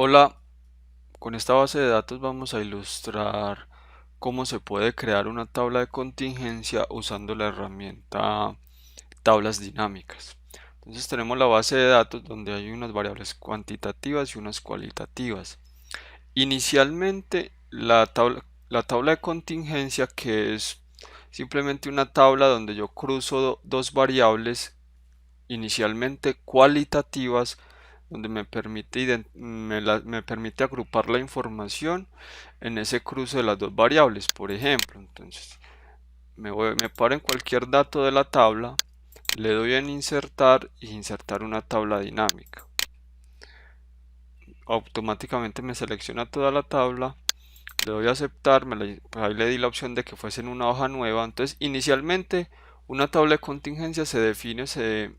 Hola, con esta base de datos vamos a ilustrar cómo se puede crear una tabla de contingencia usando la herramienta tablas dinámicas. Entonces tenemos la base de datos donde hay unas variables cuantitativas y unas cualitativas. Inicialmente la tabla de contingencia, que es simplemente una tabla donde yo cruzo dos variables inicialmente cualitativas, donde me permite agrupar la información en ese cruce de las dos variables. Por ejemplo, entonces me paro en cualquier dato de la tabla, le doy en insertar y insertar una tabla dinámica. Automáticamente me selecciona toda la tabla, le doy a aceptar, pues ahí le di la opción de que fuese en una hoja nueva. Entonces inicialmente una tabla de contingencia se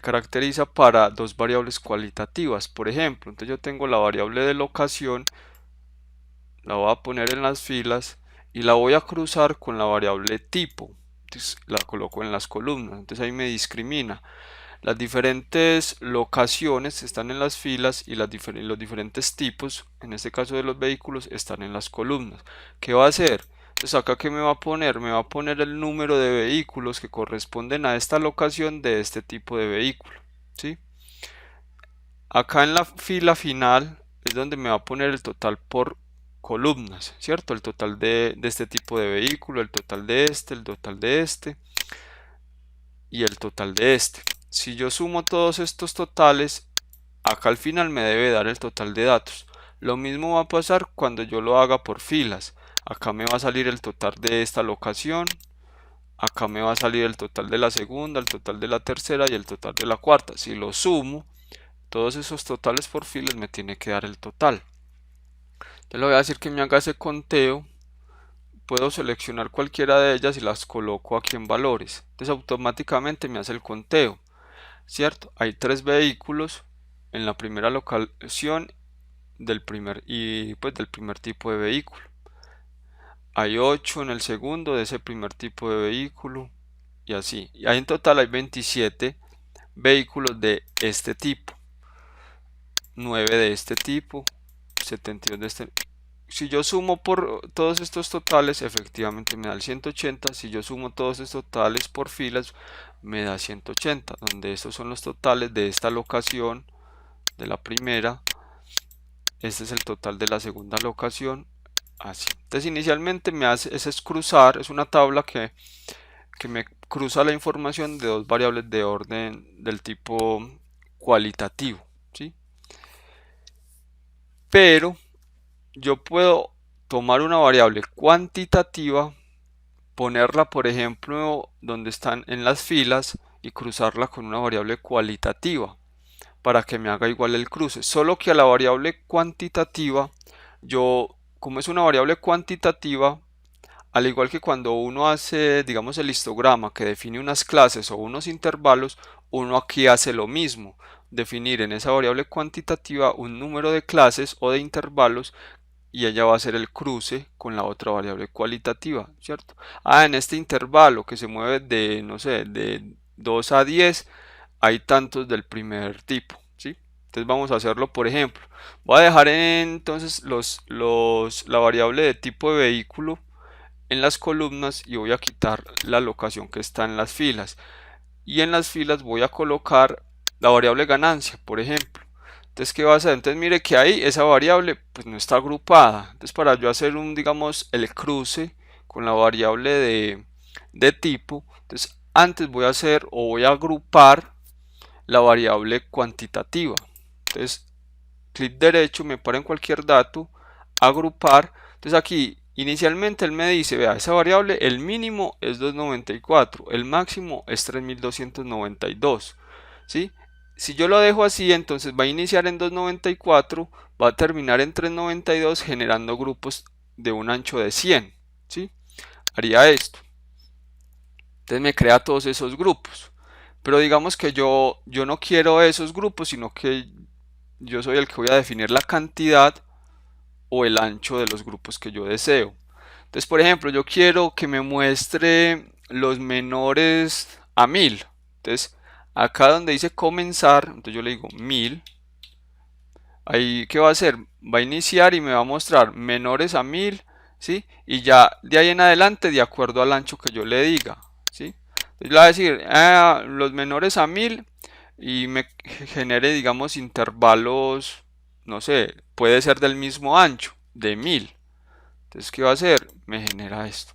caracteriza para dos variables cualitativas. Por ejemplo, entonces yo tengo la variable de locación, la voy a poner en las filas y la voy a cruzar con la variable tipo. Entonces la coloco en las columnas. Entonces ahí me discrimina. Las diferentes locaciones están en las filas y los diferentes tipos, en este caso de los vehículos, están en las columnas. ¿Qué va a hacer? Entonces acá que me va a poner, me va a poner el número de vehículos que corresponden a esta locación de este tipo de vehículo, ¿sí? Acá en la fila final es donde me va a poner el total por columnas, ¿cierto? El total de este tipo de vehículo, el total de este, el total de este y el total de este. Si yo sumo todos estos totales, acá al final me debe dar el total de datos. Lo mismo va a pasar cuando yo lo haga por filas. Acá me va a salir el total de esta locación, acá me va a salir el total de la segunda, el total de la tercera y el total de la cuarta. Si lo sumo, todos esos totales por filas me tiene que dar el total. Entonces le voy a decir que me haga ese conteo. Puedo seleccionar cualquiera de ellas y las coloco aquí en valores. Entonces automáticamente me hace el conteo, ¿cierto? Hay tres vehículos en la primera locación del primer tipo de vehículo. Hay 8 en el segundo de ese primer tipo de vehículo y así. Y ahí en total hay 27 vehículos de este tipo, 9 de este tipo, 72 de este. Si yo sumo por todos estos totales, efectivamente me da el 180. Si yo sumo todos estos totales por filas, me da 180, donde estos son los totales de esta locación, de la primera. Este es el total de la segunda locación, así. Entonces inicialmente me hace, ese es cruzar, es una tabla que me cruza la información de dos variables de orden del tipo cualitativo, ¿sí? Pero yo puedo tomar una variable cuantitativa, ponerla por ejemplo donde están en las filas y cruzarla con una variable cualitativa para que me haga igual el cruce. Solo que a la variable cuantitativa, yo, como es una variable cuantitativa, al igual que cuando uno hace, digamos, el histograma que define unas clases o unos intervalos, uno aquí hace lo mismo, definir en esa variable cuantitativa un número de clases o de intervalos y ella va a ser el cruce con la otra variable cualitativa, ¿cierto? En este intervalo que se mueve de, no sé, de 2 a 10, hay tantos del primer tipo, ¿sí? Entonces vamos a hacerlo, por ejemplo. Voy a dejar entonces la variable de tipo de vehículo en las columnas y voy a quitar la locación que está en las filas. Y en las filas voy a colocar la variable ganancia, por ejemplo. Entonces, ¿qué va a hacer? Entonces, mire que ahí esa variable pues no está agrupada. Entonces, para yo hacer digamos, el cruce con la variable de tipo, entonces antes voy a hacer o voy a agrupar la variable cuantitativa. Entonces, clic derecho, me paro en cualquier dato, agrupar. Entonces aquí inicialmente él me dice, vea, esa variable, el mínimo es 294, el máximo es 3292, ¿sí? Si yo lo dejo así, entonces va a iniciar en 294, va a terminar en 392 generando grupos de un ancho de 100, ¿sí? Haría esto. Entonces me crea todos esos grupos. Pero digamos que yo no quiero esos grupos, sino que yo soy el que voy a definir la cantidad o el ancho de los grupos que yo deseo. Entonces, por ejemplo, yo quiero que me muestre los menores a 1000. Entonces, acá donde dice comenzar, entonces yo le digo 1000. Ahí, ¿qué va a hacer? Va a iniciar y me va a mostrar menores a 1000, ¿sí? Y ya de ahí en adelante, de acuerdo al ancho que yo le diga, ¿sí? Entonces le va a decir, los menores a 1000 y me genere, digamos, intervalos, no sé, puede ser del mismo ancho, de 1000. Entonces, ¿qué va a hacer? Me genera esto.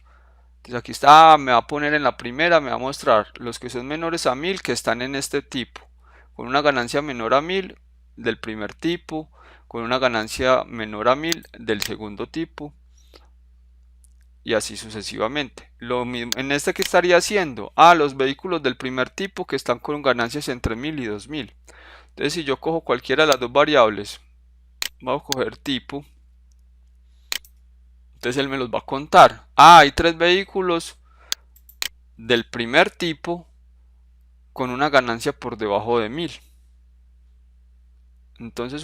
Entonces aquí está, me va a poner en la primera, me va a mostrar los que son menores a 1000 que están en este tipo, con una ganancia menor a 1000 del primer tipo, con una ganancia menor a 1000 del segundo tipo, y así sucesivamente. Lo mismo, en este que estaría haciendo, los vehículos del primer tipo que están con ganancias entre 1000 y 2000. Entonces si yo cojo cualquiera de las dos variables, vamos a coger tipo, entonces él me los va a contar. Hay tres vehículos del primer tipo con una ganancia por debajo de 1000. Entonces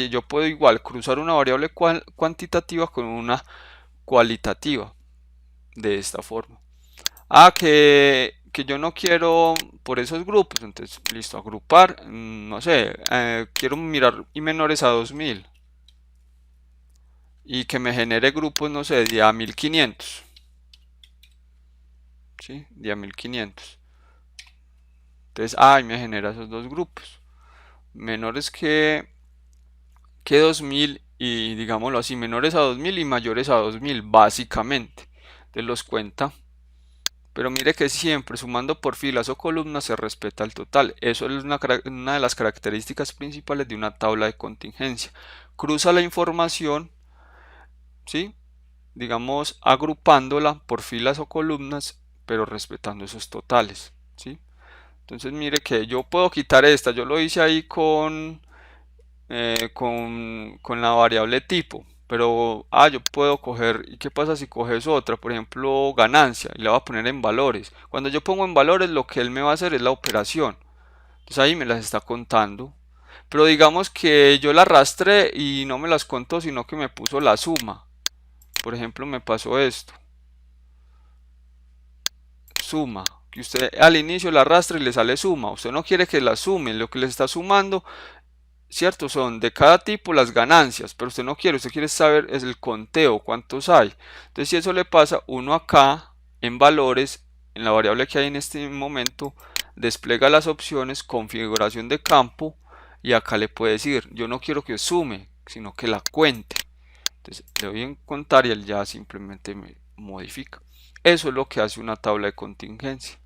yo puedo igual cruzar una variable cuantitativa con una cualitativa de esta forma. Que yo no quiero por esos grupos, entonces listo, agrupar, no sé, quiero mirar y menores a 2000 y que me genere grupos, no sé, de a 1500, ¿sí? De a 1500. Entonces, me genera esos dos grupos, menores que 2000 y digámoslo así, menores a 2000 y mayores a 2000 básicamente. Entonces los cuenta. Pero mire que siempre sumando por filas o columnas se respeta el total. Eso es una de las características principales de una tabla de contingencia. Cruza la información, ¿sí? Digamos, agrupándola por filas o columnas, pero respetando esos totales, ¿sí? Entonces mire que yo puedo quitar esta. Yo lo hice ahí con la variable tipo. Pero, yo puedo coger, ¿y qué pasa si coges otra? Por ejemplo, ganancia, y la voy a poner en valores. Cuando yo pongo en valores, lo que él me va a hacer es la operación. Entonces ahí me las está contando. Pero digamos que yo la arrastré y no me las contó, sino que me puso la suma. Por ejemplo, me pasó esto. Suma. Que usted al inicio la arrastra y le sale suma. Usted no quiere que la sumen, lo que le está sumando, cierto, son de cada tipo las ganancias, pero usted quiere saber es el conteo, cuántos hay. Entonces, si eso le pasa, uno acá en valores, en la variable que hay en este momento, despliega las opciones, configuración de campo, y acá le puede decir, yo no quiero que sume, sino que la cuente. Entonces, le doy en contar y él ya simplemente me modifica. Eso es lo que hace una tabla de contingencia.